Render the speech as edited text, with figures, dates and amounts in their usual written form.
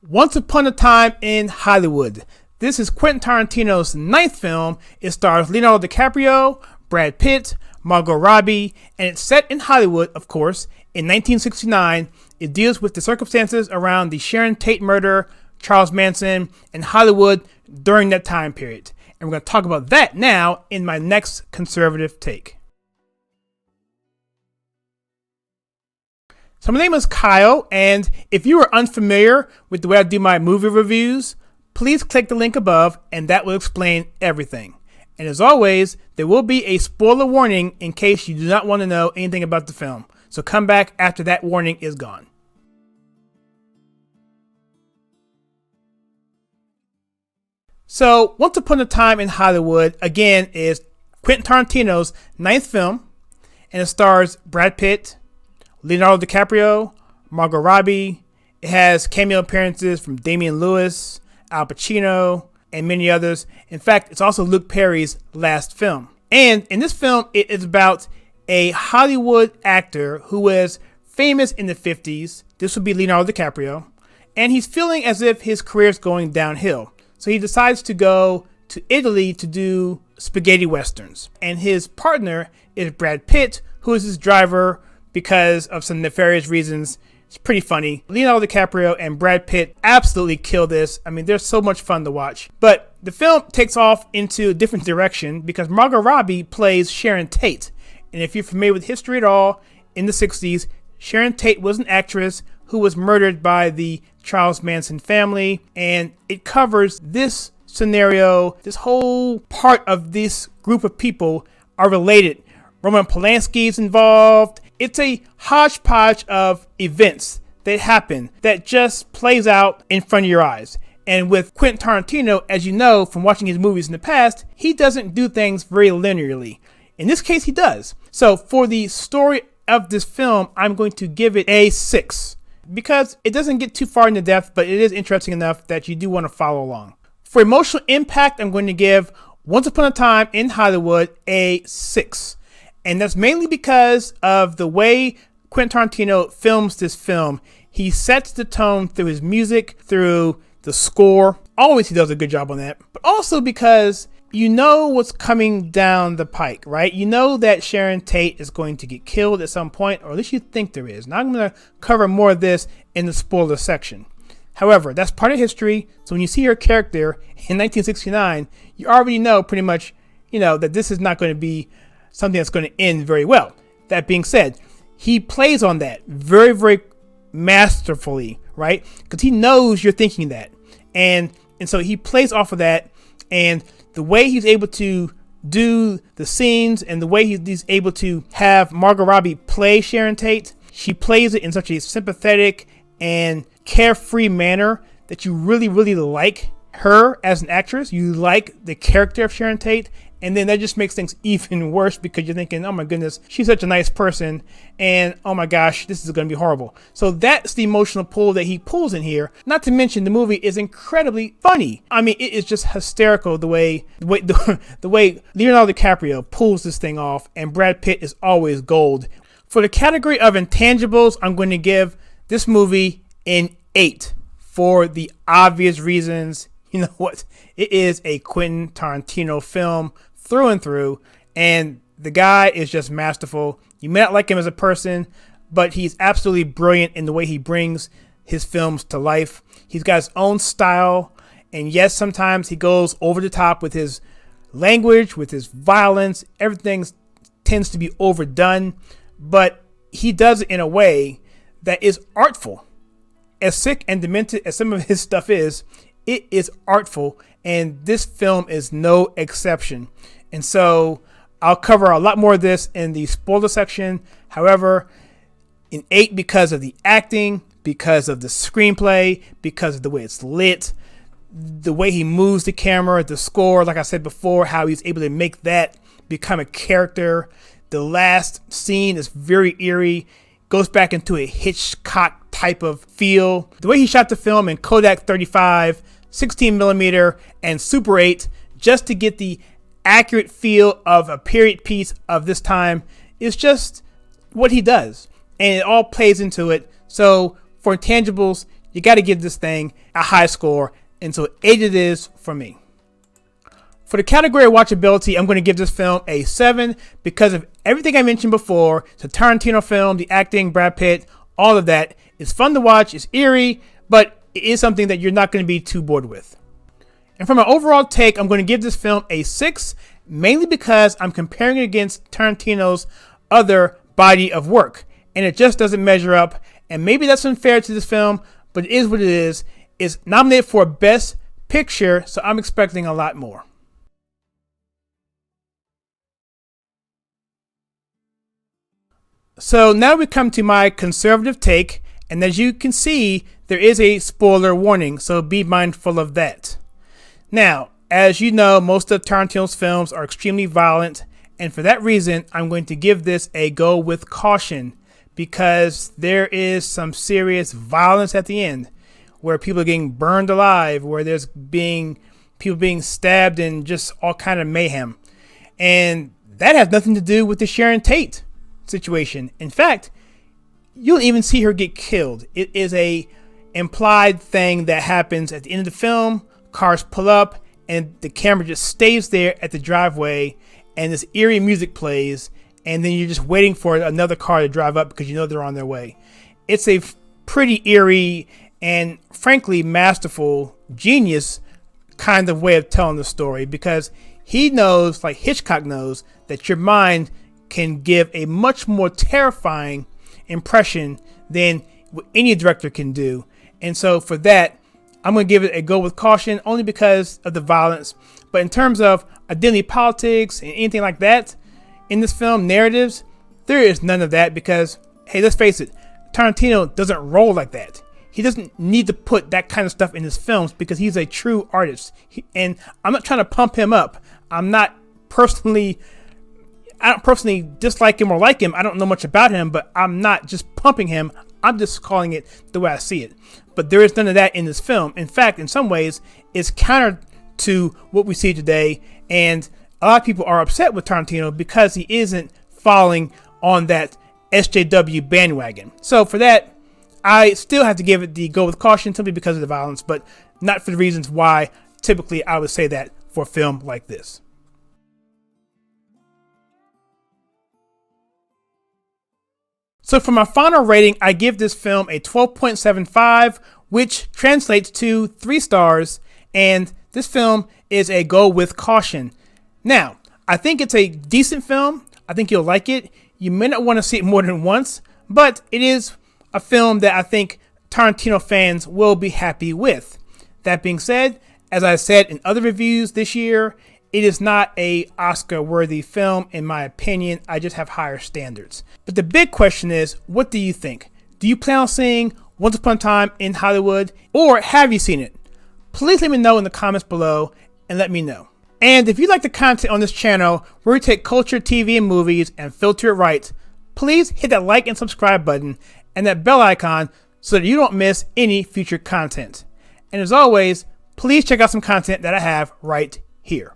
Once Upon a Time in Hollywood. This is Quentin Tarantino's ninth film. It stars Leonardo DiCaprio, Brad Pitt, Margot Robbie, and it's set in Hollywood, of course, in 1969. It deals with the circumstances around the Sharon Tate murder, Charles Manson, and Hollywood during that time period. And we're going to talk about that now in my next conservative take. So my name is Kyle, and if you are unfamiliar with the way I do my movie reviews, please click the link above and that will explain everything. And as always, there will be a spoiler warning in case you do not want to know anything about the film. So come back after that warning is gone. So Once Upon a Time in Hollywood, again, is Quentin Tarantino's ninth film, and it stars Brad Pitt, Leonardo DiCaprio, Margot Robbie. It has cameo appearances from Damian Lewis, Al Pacino, and many others. In fact, it's also Luke Perry's last film. And in this film, it is about a Hollywood actor who was famous in the 50s. This would be Leonardo DiCaprio. And he's feeling as if his career is going downhill. So he decides to go to Italy to do spaghetti westerns. And his partner is Brad Pitt, who is his driver because of some nefarious reasons. It's pretty funny. Leonardo DiCaprio and Brad Pitt absolutely kill this. I mean, they're so much fun to watch. But the film takes off into a different direction because Margot Robbie plays Sharon Tate. And if you're familiar with history at all, in the 60s, Sharon Tate was an actress who was murdered by the Charles Manson family. And it covers this scenario. This whole part of this group of people are related. Roman Polanski is involved. It's a hodgepodge of events that happen that just plays out in front of your eyes. And with Quentin Tarantino, as you know from watching his movies in the past, he doesn't do things very linearly. In this case, he does. So for the story of this film, I'm going to give it a 6 because it doesn't get too far into depth, but it is interesting enough that you do want to follow along. For emotional impact, I'm going to give Once Upon a Time in Hollywood a 6. And that's mainly because of the way Quentin Tarantino films this film. He sets the tone through his music, through the score. Always he does a good job on that. But also because you know what's coming down the pike, right? You know that Sharon Tate is going to get killed at some point, or at least you think there is. Now I'm going to cover more of this in the spoiler section. However, that's part of history. So when you see her character in 1969, you already know pretty much, that this is not going to be something that's going to end very well. That being said, he plays on that very, very masterfully, right? Because he knows you're thinking that. And so he plays off of that. And the way he's able to do the scenes and the way he's able to have Margot Robbie play Sharon Tate, she plays it in such a sympathetic and carefree manner that you really, really like her as an actress. You like the character of Sharon Tate. And then that just makes things even worse because you're thinking, oh my goodness, she's such a nice person. And oh my gosh, this is going to be horrible. So that's the emotional pull that he pulls in here. Not to mention the movie is incredibly funny. I mean, it is just hysterical the way Leonardo DiCaprio pulls this thing off. And Brad Pitt is always gold. For the category of intangibles, I'm going to give this movie an 8 for the obvious reasons. You know what? It is a Quentin Tarantino film through and through, and the guy is just masterful. You may not like him as a person, but he's absolutely brilliant in the way he brings his films to life. He's got his own style, and yes, sometimes he goes over the top with his language, with his violence. Everything tends to be overdone, but he does it in a way that is artful. As sick and demented as some of his stuff is, it is artful, and this film is no exception. And so I'll cover a lot more of this in the spoiler section. However, an 8 because of the acting, because of the screenplay, because of the way it's lit, the way he moves the camera, the score, like I said before, how he's able to make that become a character. The last scene is very eerie, goes back into a Hitchcock type of feel. The way he shot the film in Kodak 35, 16 millimeter, and Super 8, just to get the accurate feel of a period piece of this time, is just what he does. And it all plays into it. So for intangibles, you got to give this thing a high score, and so 8 it is for me. For the category of watchability, I'm going to give this film a 7 because of everything I mentioned before. It's a Tarantino film, the acting, Brad Pitt, all of that. It's fun to watch, it's eerie, but it is something that you're not going to be too bored with. And from an overall take, I'm going to give this film a 6, mainly because I'm comparing it against Tarantino's other body of work, and it just doesn't measure up. And maybe that's unfair to this film, but it is what it is. It's nominated for Best Picture, so I'm expecting a lot more. So now we come to my conservative take, and as you can see, there is a spoiler warning, so be mindful of that. Now, as you know, most of Tarantino's films are extremely violent, and for that reason, I'm going to give this a go with caution, because there is some serious violence at the end, where people are getting burned alive, where there's people being stabbed, and just all kind of mayhem. And that has nothing to do with the Sharon Tate situation. In fact, you'll even see her get killed. It is a implied thing that happens at the end of the film. Cars pull up and the camera just stays there at the driveway, and this eerie music plays, and then you're just waiting for another car to drive up because you know they're on their way. It's a pretty eerie and frankly masterful, genius kind of way of telling the story, because he knows, like Hitchcock knows, that your mind can give a much more terrifying impression than what any director can do. And so for that, I'm going to give it a go with caution, only because of the violence. But in terms of identity politics and anything like that in this film, narratives, there is none of that, because, hey, let's face it, Tarantino doesn't roll like that. He doesn't need to put that kind of stuff in his films because he's a true artist. And I'm not trying to pump him up. I don't personally dislike him or like him. I don't know much about him, but I'm not just pumping him. I'm just calling it the way I see it. But there is none of that in this film. In fact, in some ways, it's counter to what we see today. And a lot of people are upset with Tarantino because he isn't falling on that SJW bandwagon. So for that, I still have to give it the go with caution, simply because of the violence, but not for the reasons why typically I would say that for a film like this. So for my final rating, I give this film a 12.75, which translates to 3 stars, and this film is a go with caution. Now, I think it's a decent film. I think you'll like it. You may not want to see it more than once, but it is a film that I think Tarantino fans will be happy with. That being said, as I said in other reviews this year, it is not a Oscar-worthy film, in my opinion. I just have higher standards. But the big question is, what do you think? Do you plan on seeing Once Upon a Time in Hollywood, or have you seen it? Please let me know in the comments below and let me know. And if you like the content on this channel, where we take culture, TV, and movies and filter it right, please hit that like and subscribe button and that bell icon so that you don't miss any future content. And as always, please check out some content that I have right here.